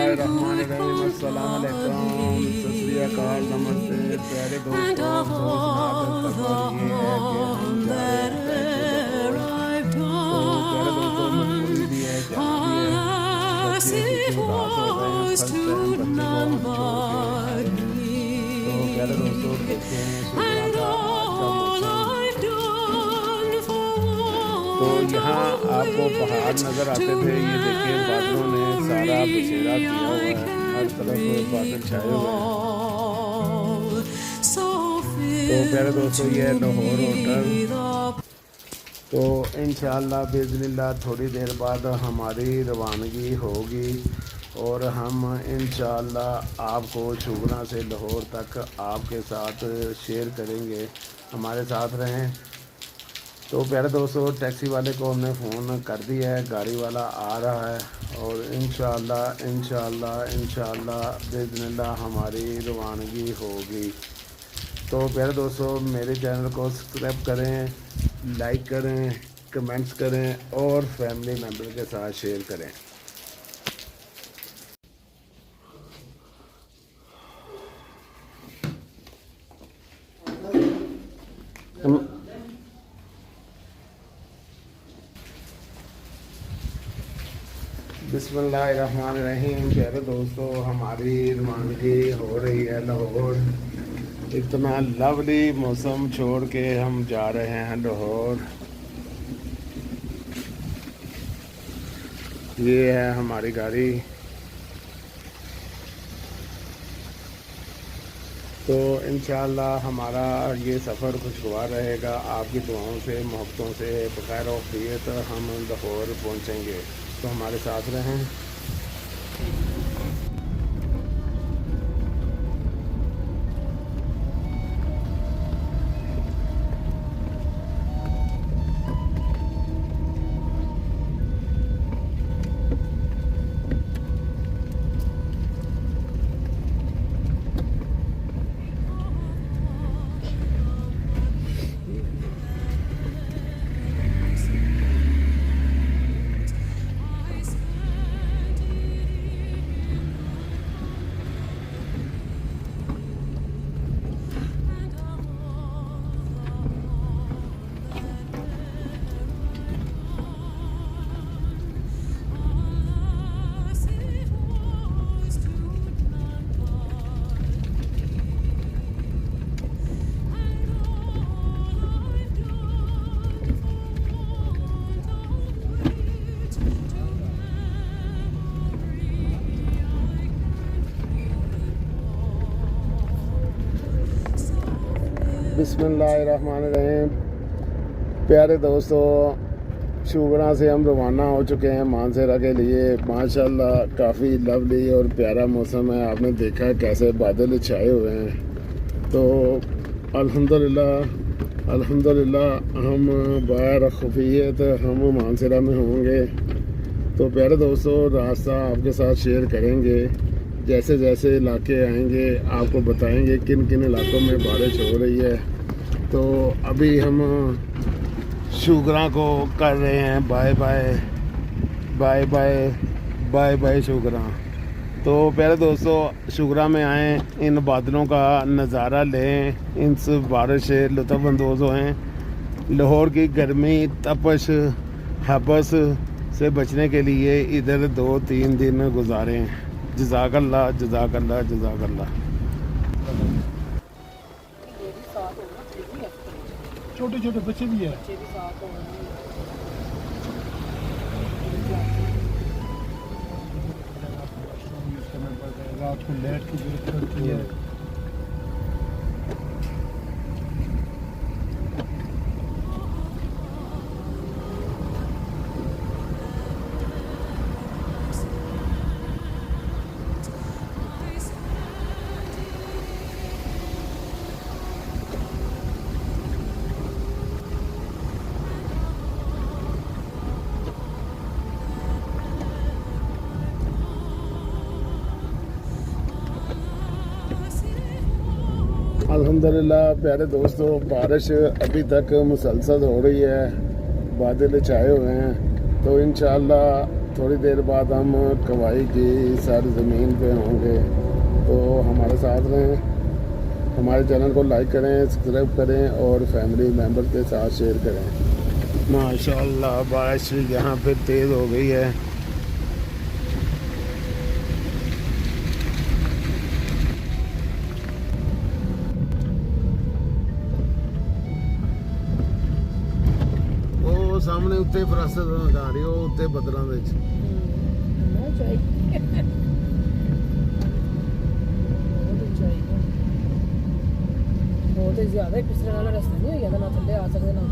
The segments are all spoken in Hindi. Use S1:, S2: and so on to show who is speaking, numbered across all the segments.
S1: बिस्मिल्लाहिर्रहमानिर्रहीम। अस्सलाम वालेकुम, सत श्री अकाल, नमस्ते प्यारे दोस्तों। तो जनाब खबर ये है कि हम जा रहे हैं बैक टू लाहौर। तो प्यारे दोस्तों मजबूरी भी है, जाना भी है। बच्चे पीछे उदास हो रहे हैं, फर्स्ट टाइम बच्चे को हम छोड़ के आए हैं। तो प्यारे दोस्तों देखें शुक्रा का आज का मौसम। तो यहाँ आपको पहाड़ नज़र आते थे, ये देखिए बादलों ने सारा बसेरा किया हुआ है, हर तरफ बादल छाए हुए हैं। तो प्यारे दोस्तों ये लाहौर होटल। तो इंशाअल्लाह बिज़निल्लाह थोड़ी देर बाद हमारी रवानगी होगी और हम इंशाअल्लाह आपको शुगरा से लाहौर तक आपके साथ शेयर करेंगे। हमारे साथ रहें। तो प्यारे दोस्तों टैक्सी वाले को हमने फ़ोन कर दिया है, गाड़ी वाला आ रहा है और इंशाअल्लाह बिज़निल्लाह हमारी रवानगी होगी। तो प्यारे दोस्तों मेरे चैनल को सब्सक्राइब करें, लाइक करें, कमेंट्स करें और फैमिली मेम्बर के साथ शेयर करें। बिस्मिल्लाहिर्रहमानिर्रहीम। प्यारे दोस्तों हमारी रवानगी हो रही है लाहौर। इतना लवली मौसम छोड़ के हम जा रहे हैं लाहौर। ये है हमारी गाड़ी। तो इंशाअल्लाह हमारा ये सफ़र खुशगवार रहेगा। आपकी दुआओं से, मोहब्बतों से बग़ैर औक़ियत हम लाहौर पहुँचेंगे। तो हमारे साथ रहें। बिस्मिल्लाहिर्रहमानिर्रहीम। प्यारे दोस्तों शुगरा से हम रवाना हो चुके हैं मानसरा के लिए। माशाल्लाह काफ़ी लवली और प्यारा मौसम है। आपने देखा कैसे बादल छाए हुए हैं। तो अल्हम्दुलिल्लाह हम बाहर खुफियत हम मानसरा में होंगे। तो प्यारे दोस्तों रास्ता आपके साथ शेयर करेंगे। जैसे जैसे इलाके आएंगे आपको बताएंगे किन किन इलाकों में बारिश हो रही है। तो अभी हम शुगरा को कर रहे हैं bye bye bye bye bye bye Shugra. तो प्यारे दोस्तों शुगरा में आएँ, इन बादलों का नज़ारा लें, इनसे बारिश से लुत्फ़अंदोज़ हों। लाहौर की गर्मी तपश हबस से बचने के लिए इधर 2-3 दिन गुजारें। जज़ाकल्लाह जज़ाकल्लाह जज़ाकल्लाह।
S2: छोटे छोटे बच्चे भी है। रात को लाइट की जरूरत पड़ती है।
S1: अल्हम्दुलिल्लाह प्यारे दोस्तों बारिश अभी तक मुसलसल हो रही है, बादल छाए हुए हैं। तो इंशाअल्लाह थोड़ी देर बाद हम कवाई की सरजमीन पे होंगे, तो हमारे साथ रहें। हमारे चैनल को लाइक करें, सब्सक्राइब करें और फैमिली मेम्बर के साथ शेयर करें। माशाअल्लाह बारिश यहाँ पे तेज़ हो गई है। ਉਹ ਸਾਹਮਣੇ ਉੱਤੇ ਫਰਾਸਤ ਲਗਾ ਰਹੀ, ਉਹ ਉੱਤੇ ਬੱਦਲਾਂ ਵਿੱਚ।
S3: बहुत ज्यादा पिछले वाला रास्ता नहीं हो गया ना, थल्ले आ सकते ना।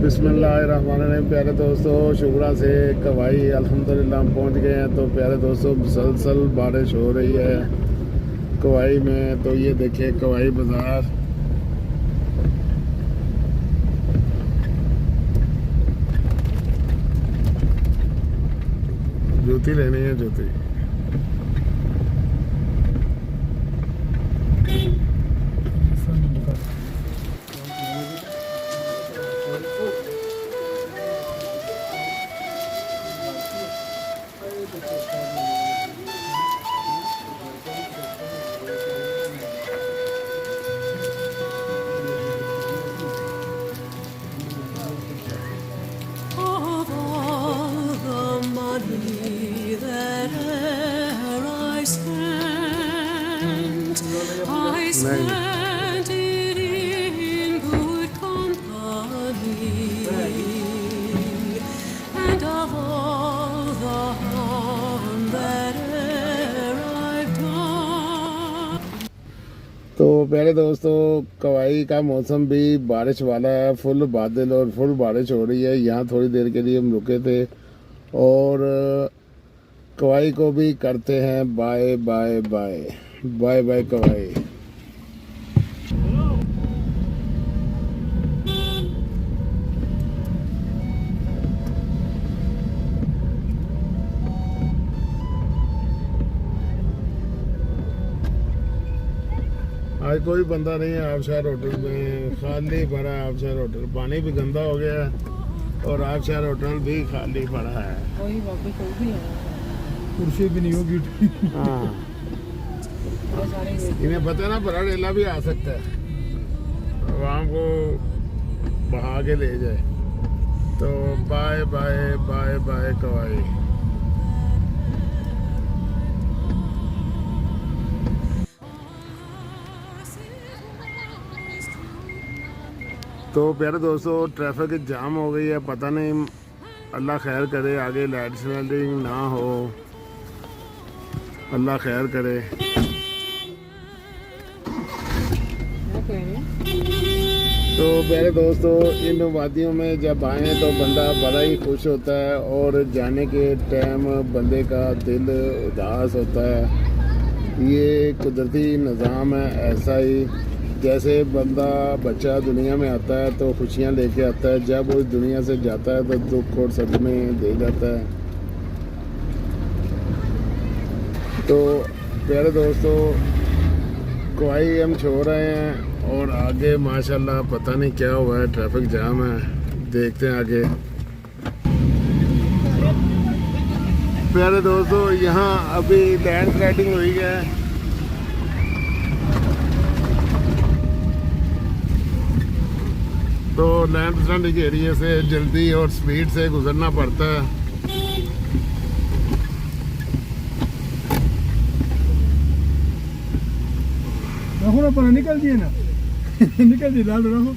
S1: बिस्मिल्लाहिर्रहमानिर्रहीम। प्यारे दोस्तों, शुगरा से कवाई अल्हम्दुलिल्लाह हम पहुंच गए हैं। तो प्यारे दोस्तों, मुसलसल बारिश हो रही है कवाई में। तो ये देखिए कवाई बाज़ार। जूती लेनी है, जूती।
S4: Of all the money that e'er I spent it in good company. And of all the harm that e'er I've done.
S1: तो प्यारे दोस्तों, कवाई का मौसम भी बारिश वाला है। फुल बादल और फुल बारिश हो रही है। यहाँ थोड़ी देर के लिए हम रुके थे और कवाई को भी करते हैं bye bye bye bye bye कवाई। आज कोई बंदा नहीं है आबशार होटल में, खाली पड़ा है आबशार होटल। पानी भी गंदा हो गया है और आबशार होटल भी खाली पड़ा है।
S3: कोई वापस कोई भी नहीं आया।
S2: कुर्सी भी नहीं होगी।
S1: हाँ,
S3: पूरे सारे
S1: इन्हें पता है ना बड़ा डेला भी आ सकता है, वहाँ को बहा के ले जाए। तो बाय बाय बाय बाय कवाई। तो प्यारे दोस्तों, ट्रैफिक जाम हो गई है। पता नहीं, अल्लाह खैर करे, आगे लाइट स्टैंडिंग ना हो, अल्लाह खैर करे।
S3: कोई नहीं।
S1: तो प्यारे दोस्तों, इन वादियों में जब आए तो बंदा बड़ा ही खुश होता है और जाने के टाइम बंदे का दिल उदास होता है। ये कुदरती निज़ाम है। ऐसा ही जैसे बंदा बच्चा दुनिया में आता है तो खुशियाँ लेके आता है, जब वो इस दुनिया से जाता है तो दुख और सदमे दे जाता है। तो प्यारे दोस्तों, कवाई हम छोड़ रहे हैं और आगे माशाल्लाह पता नहीं क्या हुआ है, ट्रैफिक जाम है। देखते हैं आगे। प्यारे दोस्तों, यहाँ अभी लैंड स्लाइडिंग हुई है। तो लैंड स्लाइडिंग के एरिए से जल्दी और स्पीड से गुजरना पड़ता है।
S2: रखो ना, पर निकल दिए ना। निकल दिए, लाल रखो।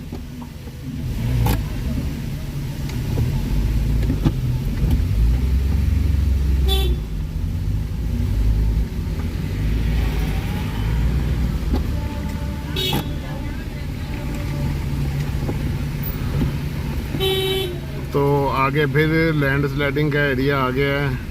S1: तो आगे फिर लैंड स्लाइडिंग का एरिया आ गया है।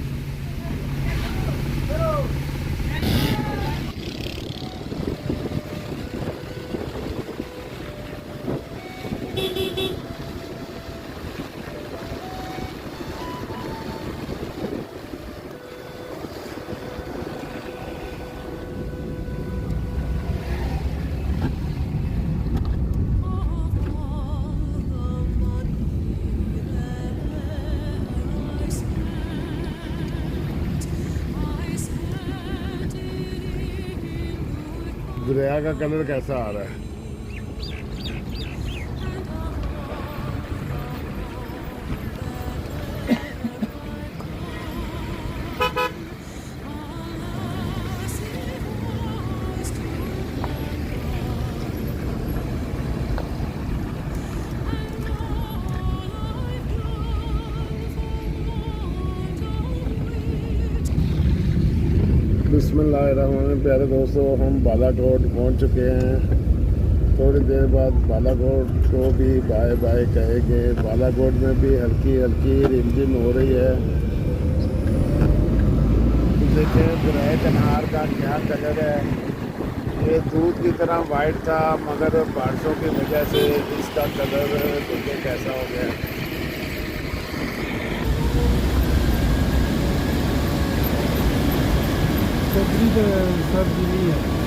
S1: दरिया का कलर कैसा आ रहा है। बिस्मिल्लाहिर्रहमानिर्रहीम। प्यारे दोस्तों, हम बालाकोट पहुंच चुके हैं। थोड़ी देर बाद बालाकोट को भी बाय बाय कहेंगे। बालाकोट में भी हल्की हल्की रिमझिम हो रही है। देखें दरिया कनार का क्या कलर है। ये दूध की तरह वाइट था, मगर बारिशों की वजह से इसका कलर देखें कैसा हो गया।
S2: सब्जी तो सब्जी नहीं है।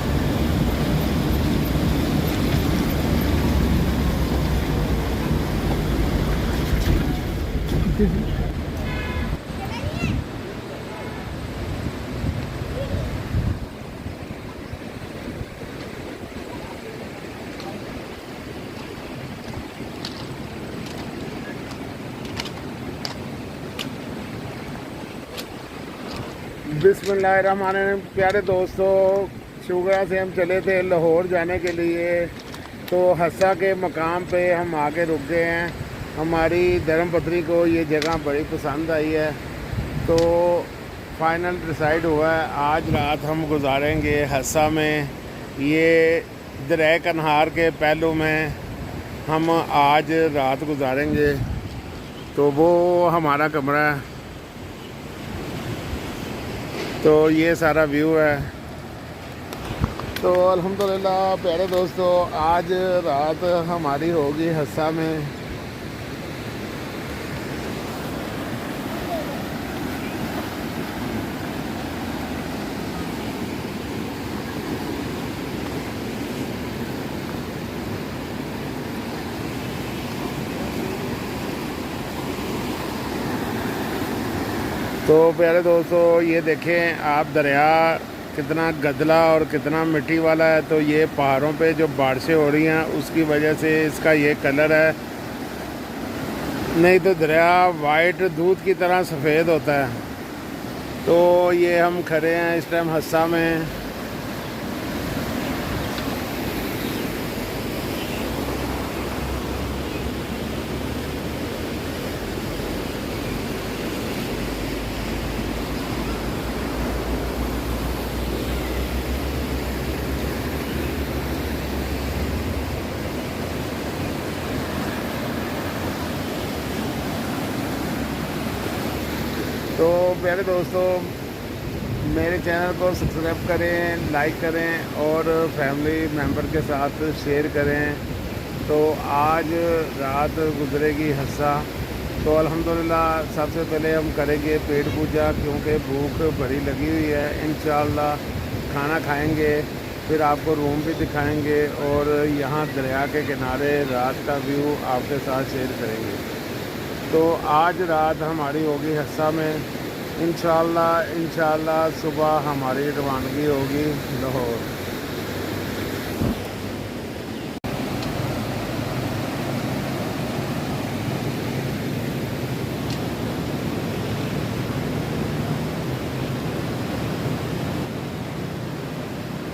S1: बिस्मिल्लाहिर्रहमानिर्रहीम। प्यारे दोस्तों, शुगरा से हम चले थे लाहौर जाने के लिए, तो हस्सा के मकाम पे हम आके रुक गए हैं। हमारी धर्मपत्नी को ये जगह बड़ी पसंद आई है, तो फाइनल डिसाइड हुआ है आज रात हम गुजारेंगे हस्सा में। ये दरिया कन्हार के पहलू में हम आज रात गुजारेंगे, तो वो हमारा कमरा है। तो ये सारा व्यू है। तो अल्हम्दुलिल्लाह प्यारे दोस्तों, आज रात हमारी होगी हस्सा में। तो प्यारे दोस्तों, ये देखें आप दरिया कितना गदला और कितना मिट्टी वाला है। तो ये पहाड़ों पे जो बारिशें हो रही हैं उसकी वजह से इसका ये कलर है, नहीं तो दरिया वाइट दूध की तरह सफ़ेद होता है। तो ये हम खड़े हैं इस टाइम हस्सा में। तो प्यारे दोस्तों, मेरे चैनल को सब्सक्राइब करें, लाइक करें और फैमिली मेम्बर के साथ शेयर करें। तो आज रात गुजरेगी हस्सा। तो अल्हम्दुलिल्लाह सबसे पहले हम करेंगे पेट पूजा, क्योंकि भूख बड़ी लगी हुई है। इंशाअल्लाह खाना खाएंगे, फिर आपको रूम भी दिखाएंगे और यहाँ दरिया के किनारे रात का व्यू आपके साथ शेयर करेंगे। तो आज रात हमारी होगी हस्सा में। इंशाअल्लाह सुबह हमारी रवानगी होगी लाहौर।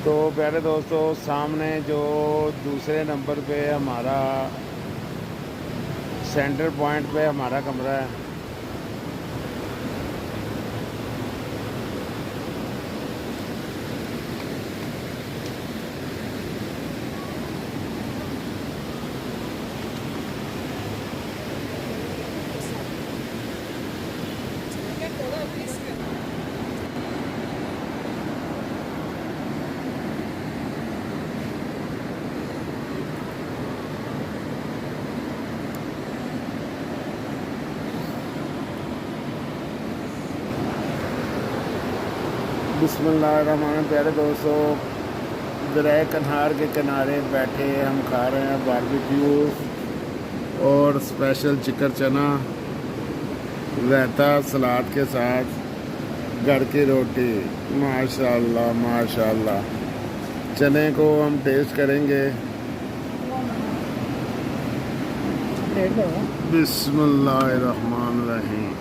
S1: तो प्यारे दोस्तों, सामने जो दूसरे नंबर पे हमारा सेंटर पॉइंट पे हमारा कमरा है। बिस्मिल्लाहिर्रहमानिर्रहीम। प्यारे दोस्तों, दरिया कन्हार के किनारे बैठे हम खा रहे हैं बारबेक्यू और स्पेशल चिकन चना, रायता सलाद के साथ, घर की रोटी। माशाल्लाह माशाल्लाह। चने को हम टेस्ट करेंगे।
S3: रेड करो
S1: बिस्मिल्लाहिर्रहमानिर्रहीम।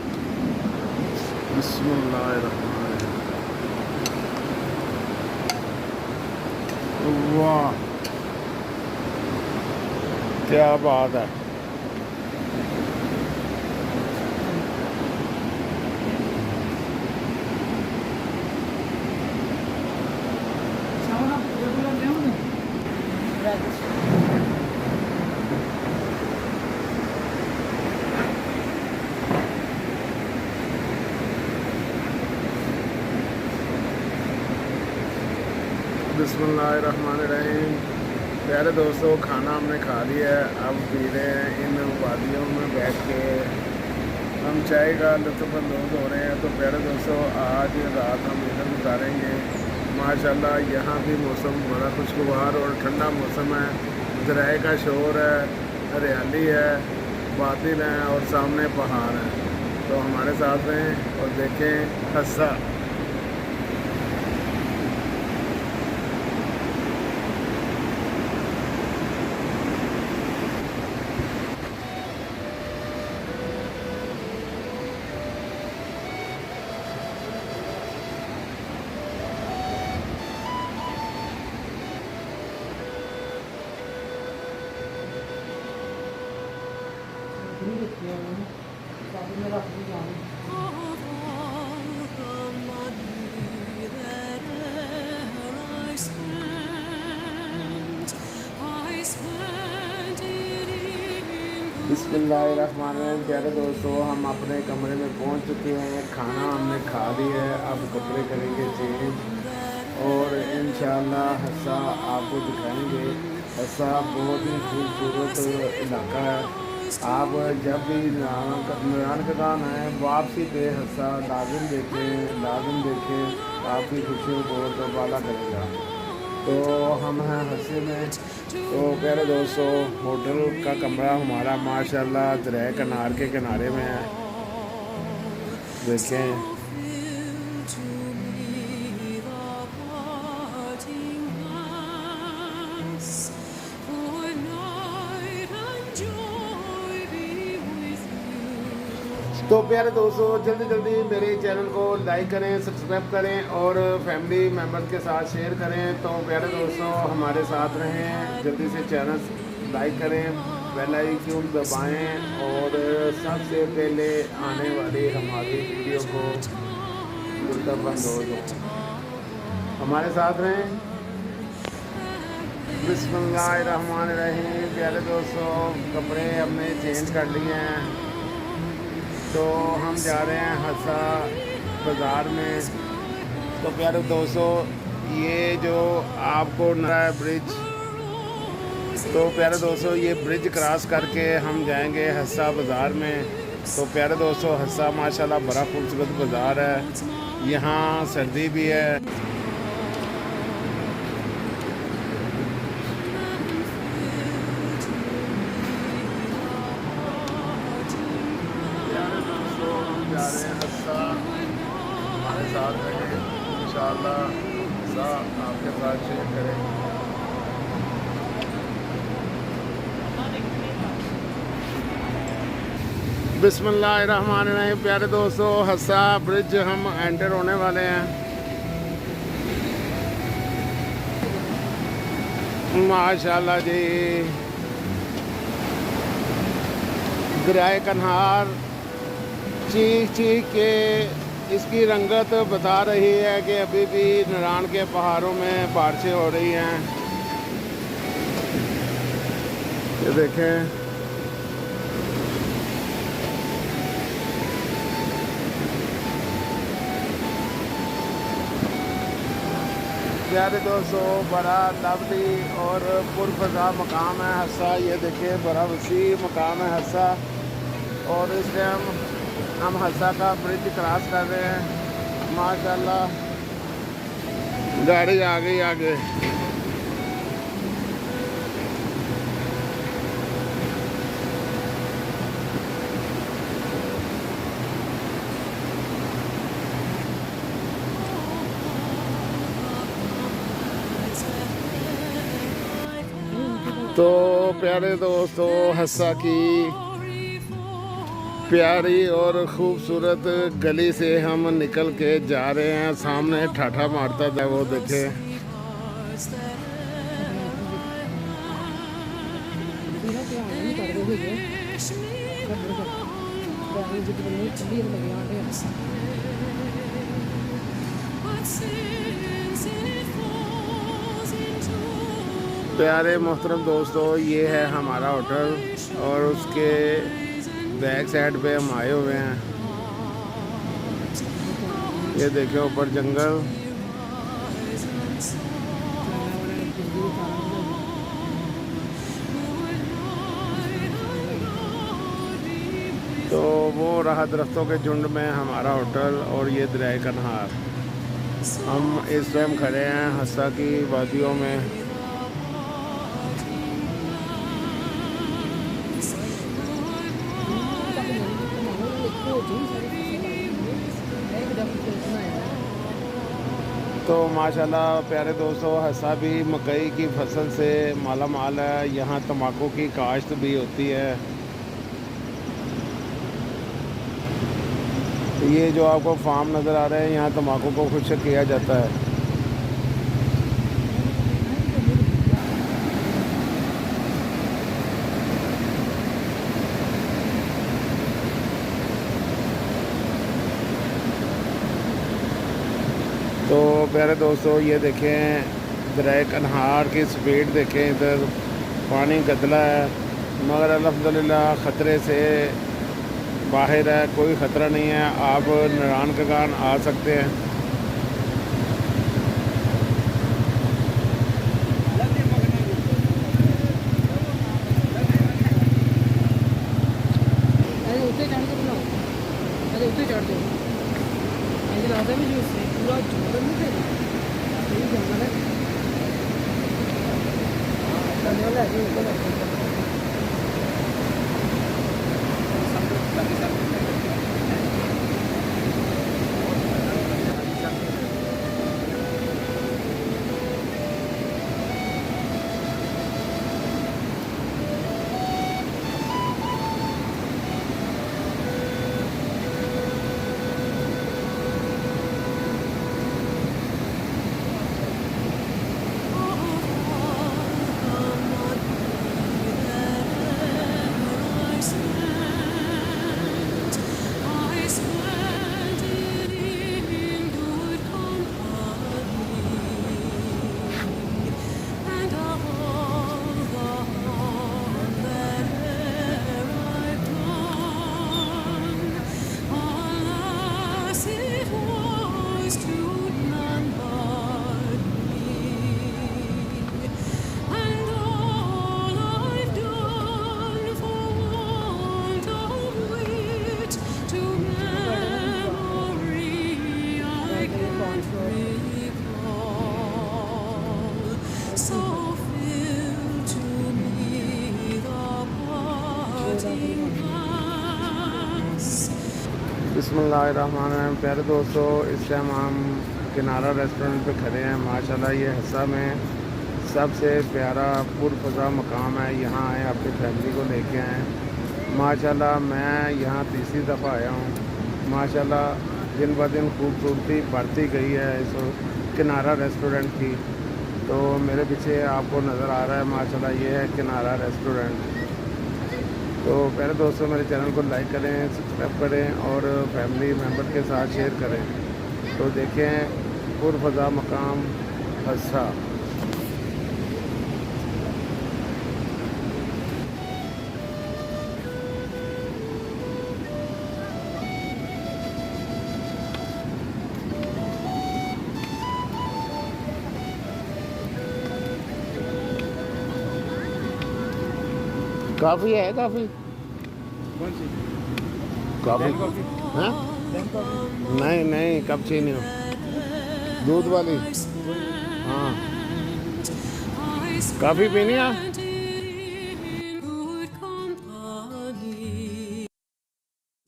S1: बिस्मिल्लाहिर्रहमानिर्रहीम। वाह क्या बात है। बिस्मिल्लाहिर्रहमानिर्रहीम। प्यारे दोस्तों, खाना हमने खा लिया है। अब पी रहे हैं इन वादियों में बैठ के हम चाय का लुत्फ़अंदोज़ हो रहे हैं। तो प्यारे दोस्तों, आज रात हम इधर गुजारेंगे। माशाल्लाह यहाँ भी मौसम बड़ा खुशगवार और ठंडा मौसम है। ज़राए का शोर है, हरियाली है, बादल हैं और सामने पहाड़ हैं। तो हमारे साथ रहें और देखें हस्सा।
S4: Of all the money that e'er I spent it in
S1: बिस्मिल्लाहिर्रहमानिर्रहीम। प्यारे दोस्तों, हम अपने कमरे में पहुंच चुके हैं। खाना हमने खा लिया है। अब कपड़े करेंगे चेंज और इंशाअल्लाह हस्सा आपको दिखाएंगे। हस्सा बहुत ही खूबसूरत इलाका है। आप जब भी नारायण का गान है वापसी पे हस्सा लाजिम देखें, आपकी खुशियों को दोबारा करेगा। तो हम हैं हस्से में। तो प्यारे दोस्तों, होटल का कमरा हमारा माशाल्लाह दरिया कनार के किनारे में है। देखें
S4: to me the parting glass, for night and joy be with you.
S1: तो प्यारे दोस्तों, जल्दी मेरे चैनल को लाइक करें, सब्सक्राइब करें और फैमिली मेम्बर्स के साथ शेयर करें। तो प्यारे दोस्तों, हमारे साथ रहें, जल्दी से चैनल लाइक करें, बेल आइकन दबाएं और सबसे पहले आने वाली हमारी वीडियो को लुत्फ़अंदोज़ हो। हमारे साथ रहें। बिस्मिल्लाहिर्रहमानिर्रहीम। प्यारे दोस्तों, कपड़े हमने चेंज कर लिए हैं। तो हम जा रहे हैं हस्सा बाज़ार में। तो प्यारे दोस्तों, ये जो आपको नया ब्रिज, तो प्यारे दोस्तों ये ब्रिज क्रॉस करके हम जाएंगे हस्सा बाज़ार में। तो प्यारे दोस्तों, हस्सा माशाल्लाह बड़ा खूबसूरत बाज़ार है। यहाँ सर्दी भी है। प्यारे दोस्तों, हम जा रहे हैं हस्सा। हमारे साथ रहें, इंशाअल्लाह हस्सा आपके साथ शेयर करेंगे। बिस्मिल्लाहिर्रहमानिर्रहीम। प्यारे दोस्तों, हस्सा ब्रिज हम एंटर होने वाले हैं। माशाल्लाह जी, दरियाए कन्हार चीख के इसकी रंगत बता रही है कि अभी भी नारायण के पहाड़ों में बारिशें हो रही हैं। ये देखें, प्यारे दोस्तों, बड़ा लवली और पुरफज़ा मकाम है हस्सा। ये देखिए, बड़ा वसी मकाम है हस्सा। और इस टाइम हम हस्सा का ब्रिज क्रॉस कर रहे हैं। माशाल्लाह गाड़ी आ गई आगे। तो प्यारे दोस्तों, हस्सा की प्यारी और खूबसूरत गली से हम निकल के जा रहे हैं। सामने ठाठा मारता था वो देखे। प्यारे मोहतरम दोस्तों, ये है हमारा होटल और उसके बैक साइड पे हम आए हुए हैं। ये देखें ऊपर जंगल। तो वो रहा दरख्तों के झुंड में हमारा होटल और ये दरिया का नहार। हम इस टाइम खड़े हैं हस्सा की वादियों में। तो माशाल्लाह प्यारे दोस्तों, हस्सा भी मकई की फसल से माला माल है। यहाँ तम्बाकू की काश्त भी होती है। ये जो आपको फार्म नज़र आ रहे हैं, यहाँ तम्बाकू को खुश्क किया जाता है। तो प्यारे दोस्तों, ये देखें दरिया कन्हार की स्पीड देखें। इधर पानी गदला है मगर अल्हम्दुलिल्लाह ख़तरे से बाहर है, कोई ख़तरा नहीं है। आप नरान कगान आ सकते हैं। बिस्मिल्लाहिर्रहमानिर्रहीम। प्यारे दोस्तों, इस टाइम हम किनारा रेस्टोरेंट पे खड़े हैं। माशाल्लाह ये हस्सा में सबसे प्यारा पुरफ़ज़ा मकाम है। यहाँ आए, अपनी फैमिली को लेके आएँ। माशाल्लाह मैं यहाँ तीसरी दफ़ा आया हूँ। माशाल्लाह दिन ब दिन खूबसूरती बढ़ती गई है इस किनारा रेस्टोरेंट की। तो मेरे पीछे आपको नज़र आ रहा है, माशाल्लाह ये है किनारा रेस्टोरेंट। तो प्यारे दोस्तों, मेरे चैनल को लाइक करें, सब्सक्राइब करें और फैमिली मेम्बर के साथ शेयर करें। तो देखें पुरफ़ज़ा मकाम हस्सा। काफ़ी है, काफ़ी काफ़ी हाँ नहीं नहीं, कब चीनी हो दूध वाली। हाँ, काफ़ी पीनी है।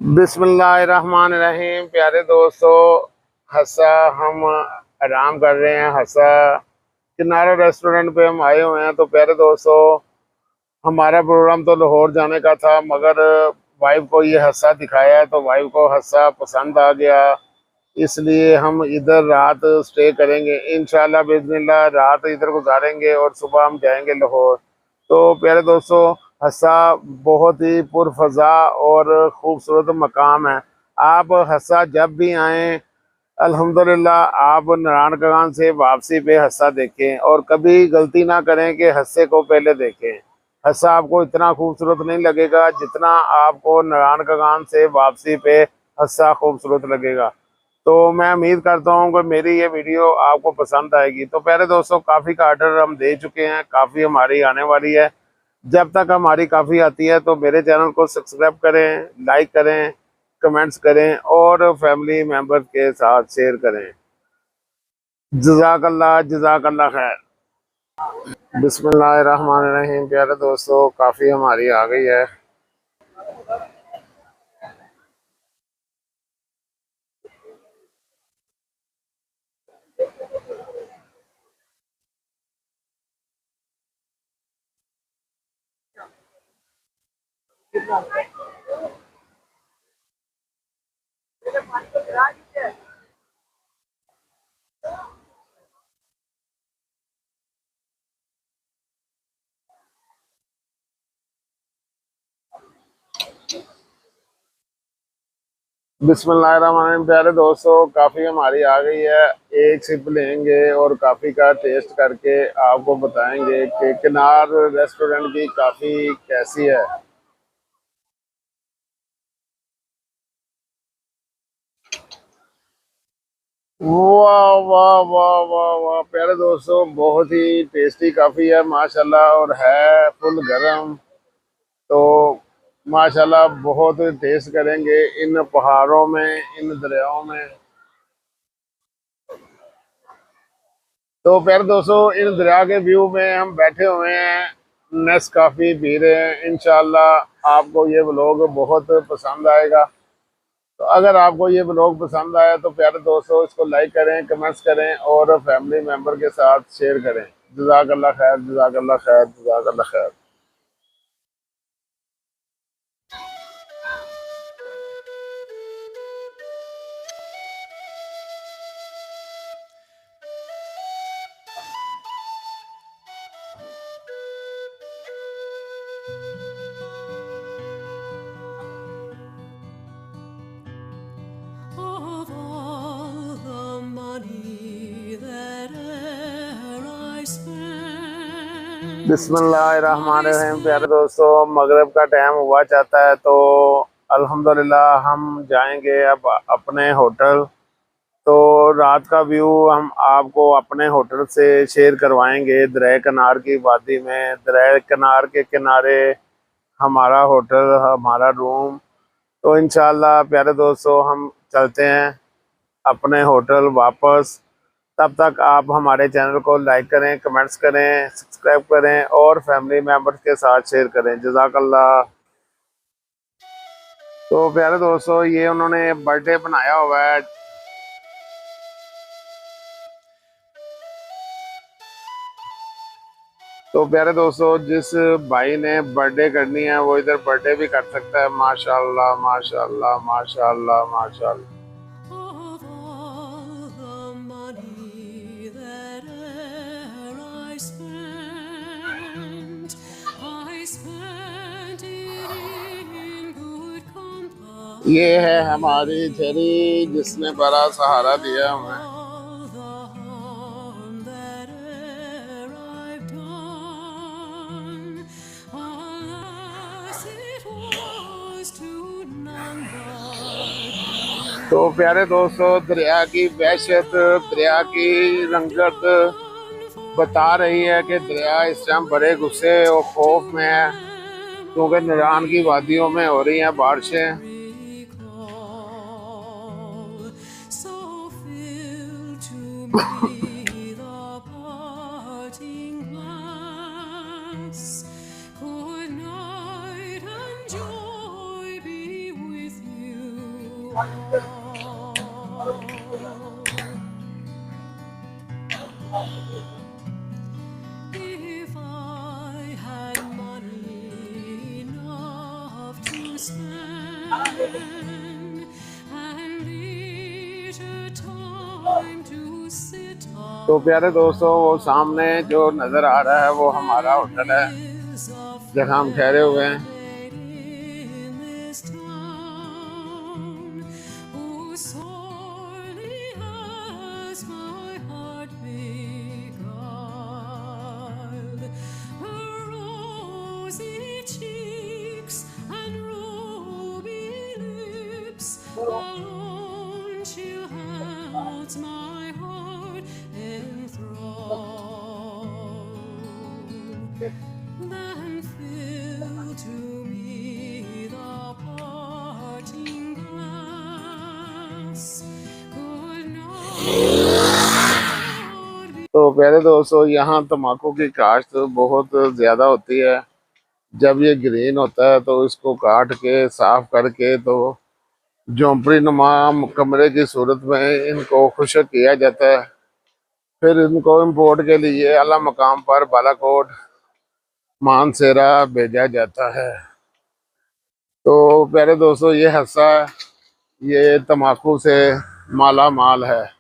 S1: बिस्मिल्लाहिर्रहमानिर्रहीम। प्यारे दोस्तों, हस्सा हम आराम कर रहे हैं। हस्सा किनारा रेस्टोरेंट पे हम आए हुए हैं। तो प्यारे दोस्तों, हमारा प्रोग्राम तो लाहौर जाने का था, मगर वाइफ को ये हस्सा दिखाया है तो वाइफ को हस्सा पसंद आ गया, इसलिए हम इधर रात स्टे करेंगे। इंशाल्लाह बिस्मिल्लाह रात इधर गुजारेंगे और सुबह हम जाएंगे लाहौर। तो प्यारे दोस्तों, हस्सा बहुत ही पुरफजा और ख़ूबसूरत मकाम है। आप हस्सा जब भी आएँ, अल्हम्दुलिल्लाह आप नारायणगढ़ से वापसी पे हस्सा देखें और कभी गलती ना करें कि हस्से को पहले देखें। हस्सा आपको इतना खूबसूरत नहीं लगेगा जितना आपको नारायणगढ़ से वापसी पे हस्सा खूबसूरत लगेगा। तो मैं उम्मीद करता हूँ कि मेरी ये वीडियो आपको पसंद आएगी। तो प्यारे दोस्तों, काफ़ी का आर्डर हम दे चुके हैं, काफ़ी हमारी आने वाली है। जब तक हमारी काफ़ी आती है तो मेरे चैनल को सब्सक्राइब करें, लाइक करें, कमेंट्स करें और फैमिली मेम्बर के साथ शेयर करें। जज़ाकल्लाह खैर। बिस्मिल्लाहिर्रहमानिर्रहीम। प्यारे दोस्तों, काफ़ी हमारी आ गई है। बिस्मिल्लाहिर्रहमानिर्रहीम। प्यारे दोस्तों, काफ़ी हमारी आ गई है। एक सिप लेंगे और काफ़ी का टेस्ट करके आपको बताएंगे कि किनार रेस्टोरेंट की काफ़ी कैसी है। वाह वाह वाह वाह वाह प्यारे दोस्तों, बहुत ही टेस्टी काफ़ी है माशाल्लाह, और है फुल गरम। तो माशाल्लाह बहुत टेस्ट करेंगे इन पहाड़ों में, इन दरियाओं में। तो प्यारे दोस्तों, इन दरिया के व्यू में हम बैठे हुए हैं, नेस्कॉफ़ी पी रहे हैं। इंशाल्लाह आपको ये व्लॉग बहुत पसंद आएगा। तो अगर आपको ये व्लॉग पसंद आया तो प्यारे दोस्तों इसको लाइक करें, कमेंट्स करें और फैमिली मेम्बर के साथ शेयर करें। जज़ाकल्लाह खैर, जज़ाकल्लाह खैर, जज़ाकल्लाह खैर।
S4: Of all the money that e'er I spent,
S1: बिस्मिल्लाहिर्रहमानिर्रहीम। प्यारे दोस्तों, मगरिब का टाइम हुआ चाहता है तो अल्हम्दुलिल्लाह हम जाएंगे अब अपने होटल। तो रात का व्यू हम आपको अपने होटल से शेयर करवाएंगे। दरिया कनार की वादी में, दरिया कनार के किनारे हमारा होटल, हमारा रूम। तो इंशाल्लाह प्यारे दोस्तों हम चलते हैं अपने होटल वापस। तब तक आप हमारे चैनल को लाइक करें, कमेंट्स करें, सब्सक्राइब करें और फैमिली मेम्बर्स के साथ शेयर करें। जज़ाकल्लाह। तो प्यारे दोस्तों, ये उन्होंने बर्थडे बनाया हुआ है। तो प्यारे दोस्तों, जिस भाई ने बर्थडे करनी है वो इधर बर्थडे भी कर सकता है। माशाल्लाह माशाल्लाह माशाल्लाह माशाल्लाह।
S4: of all the money that e'er I spent it in good company.
S1: ये है हमारी थेरी जिसने बड़ा सहारा दिया हमें।
S4: All the harm that e'er I've done, alas, it was to none but
S1: तो प्यारे दोस्तों, दरिया की वहशत, दरिया की रंगत बता रही है कि दरिया इस टाइम बड़े गुस्से और खौफ में है, क्योंकि नैरान की वादियों में हो रही हैं बारिशें।
S4: recall. So fill to me the parting glass. Good night and joy be with you all. If I had money time to sit
S1: तो प्यारे दोस्तों, वो सामने जो नज़र आ रहा है वो हमारा होटल है
S4: is a
S1: जहाँ हम ठहरे हुए हैं।
S4: in this town, who sorely has my heart beguiled. Her rosy cheeks and ruby lips alone she holds my heart enthralled. Then fill to me the parting glass. Good night.
S1: तो प्यारे दोस्तों, यहाँ तम्बाकू की काश्त बहुत ज़्यादा होती है। जब ये ग्रीन होता है तो इसको काट के साफ करके तो झोंपड़ी नुमा कमरे की सूरत में इनको खुश्क किया जाता है। फिर इनको इम्पोर्ट के लिए आला मकाम पर बालाकोट, मानसेरा भेजा जाता है। तो प्यारे दोस्तों, ये हस्सा ये तम्बाकू से माला माल है।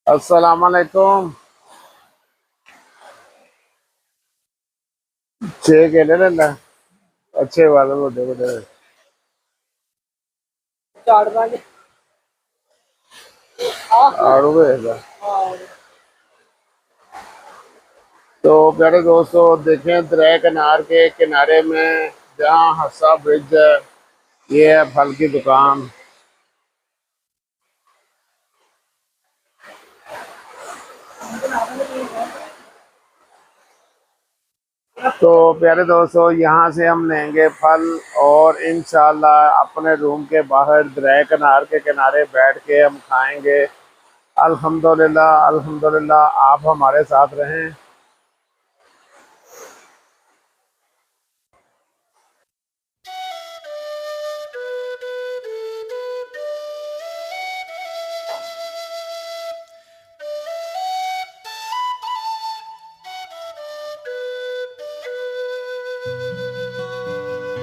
S1: अस्सलाम वालेकुम। 6 केले ले ला, अच्छे वाले बड़े बड़े। आड़ू भेजा। तो प्यारे दोस्तों, देखें दरिया किनार के किनारे में जहाँ हस्सा ब्रिज है, ये है फल की दुकान। तो प्यारे दोस्तों, यहाँ से हम लेंगे फल और इंशाल्लाह अपने रूम के बाहर दरिया किनार के किनारे बैठ के हम खाएंगे। अल्हम्दुलिल्लाह अल्हम्दुलिल्लाह, आप हमारे साथ रहें।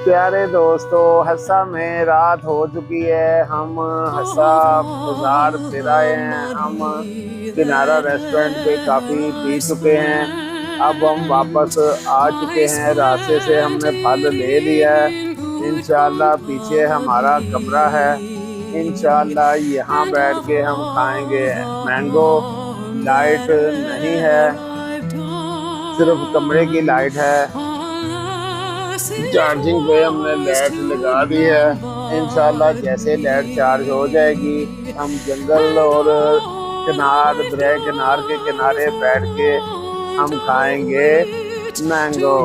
S1: प्यारे दोस्तों, हस्सा में रात हो चुकी है। हम हस्सा बाजार फिर आए हैं। हम किनारा रेस्टोरेंट पे काफ़ी पी चुके हैं। अब हम वापस आ चुके हैं। रास्ते से हमने फल ले लिया है। इंशाल्लाह पीछे हमारा कमरा है। इंशाल्लाह यहाँ बैठ के हम खाएंगे। मैंगो लाइट नहीं है, सिर्फ कमरे की लाइट है। चार्जिंग पे हमने लाइट लगा दी है। इंशाल्लाह जैसे लाइट चार्ज हो जाएगी, हम जंगल और दरिया किनार के किनारे बैठ के हम खाएंगे मैंगो।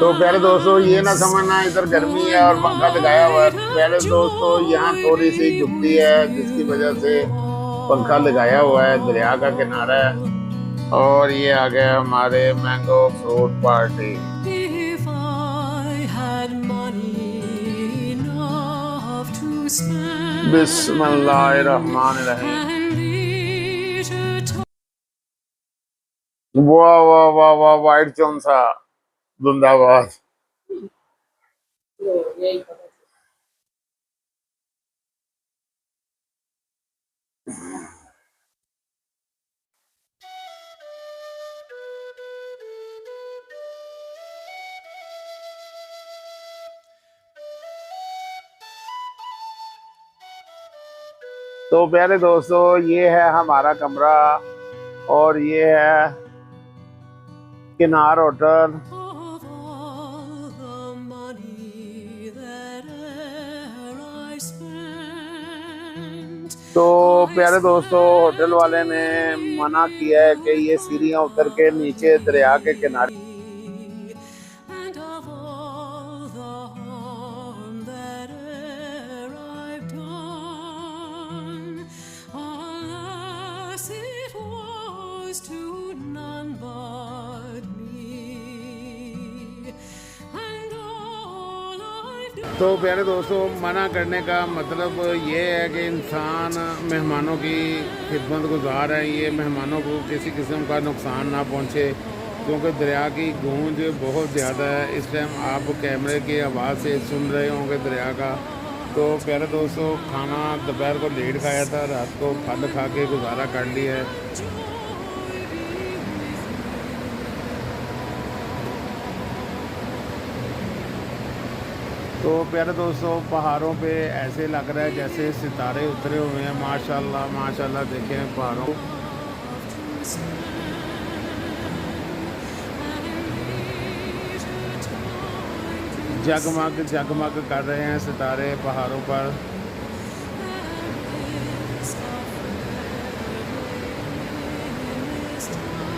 S1: तो प्यारे दोस्तों, ये ना समझना इधर गर्मी है और पंखा लगाया हुआ है। प्यारे दोस्तों, यहाँ थोड़ी सी झुकती है जिसकी वजह से पंखा लगाया हुआ है। दरिया का किनारा है और ये आ गया हमारे मैंगो फ्रूट पार्टी। बिस्मिल्लाहिर्रहमानिर्रहीम। वाह वाह वाह वाह, वाइट चौंसा जिंदाबाद। तो प्यारे दोस्तों, ये है हमारा कमरा और ये है किनार होटल। तो प्यारे दोस्तों, होटल वाले ने मना किया है कि ये सीढ़ियाँ उतर के नीचे दरिया के किनारे। तो प्यारे दोस्तों, मना करने का मतलब ये है कि इंसान मेहमानों की खिदमत गुजार है, ये मेहमानों को किसी किस्म का नुकसान ना पहुँचे, क्योंकि दरिया की गूंज बहुत ज़्यादा है। इस टाइम आप कैमरे की आवाज़ से सुन रहे होंगे दरिया का। तो प्यारे दोस्तों, खाना दोपहर को लेट खाया था, रात को फल खा के गुजारा कर लिया है। तो प्यारे दोस्तों, पहाड़ों पे ऐसे लग रहा है जैसे सितारे उतरे हुए हैं। माशाल्लाह माशाल्लाह, देखें पहाड़ों, जगमग जगमग कर रहे हैं सितारे पहाड़ों पर।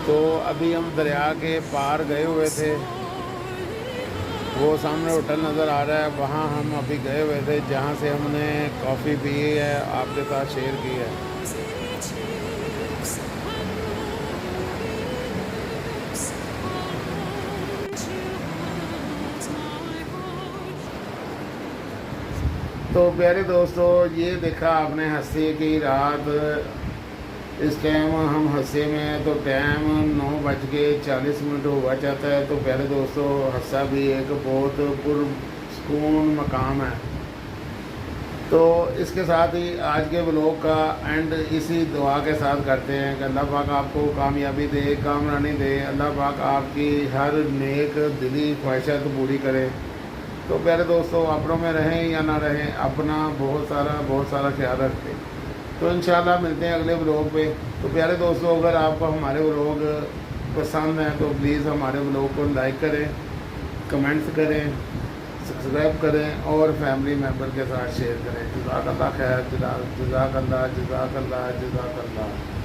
S1: तो अभी हम दरिया के पार गए हुए थे, वो सामने होटल नज़र आ रहा है, वहाँ हम अभी गए हुए थे, जहाँ से हमने कॉफ़ी पी है, आपके साथ शेयर की है। तो प्यारे दोस्तों, ये देखा आपने हंसे की रात। इस टाइम हम हंसे में हैं तो टाइम 9:40 हुआ जाता है। तो प्यारे दोस्तों, हंसा भी एक बहुत पुरसकून मकाम है। तो इसके साथ ही आज के व्लॉग का एंड इसी दुआ के साथ करते हैं कि अल्लाह पाक आपको कामयाबी दे, कामरानी दे, अल्लाह पाक आपकी हर नेक दिली ख्वाहिशात पूरी करे। तो प्यारे दोस्तों, अपनों में रहें या ना रहें, अपना बहुत सारा ख्याल रखें। तो इंशाल्लाह मिलते हैं अगले व्लॉग पे। तो प्यारे दोस्तों, अगर आपको हमारे व्लॉग पसंद हैं तो प्लीज़ हमारे व्लॉग को लाइक करें, कमेंट्स करें, सब्सक्राइब करें और फैमिली मेम्बर के साथ शेयर करें। जज़ाकल्लाह खैर, जज़ाकल्लाह जज़ाकल्लाह जज़ाकल्लाह।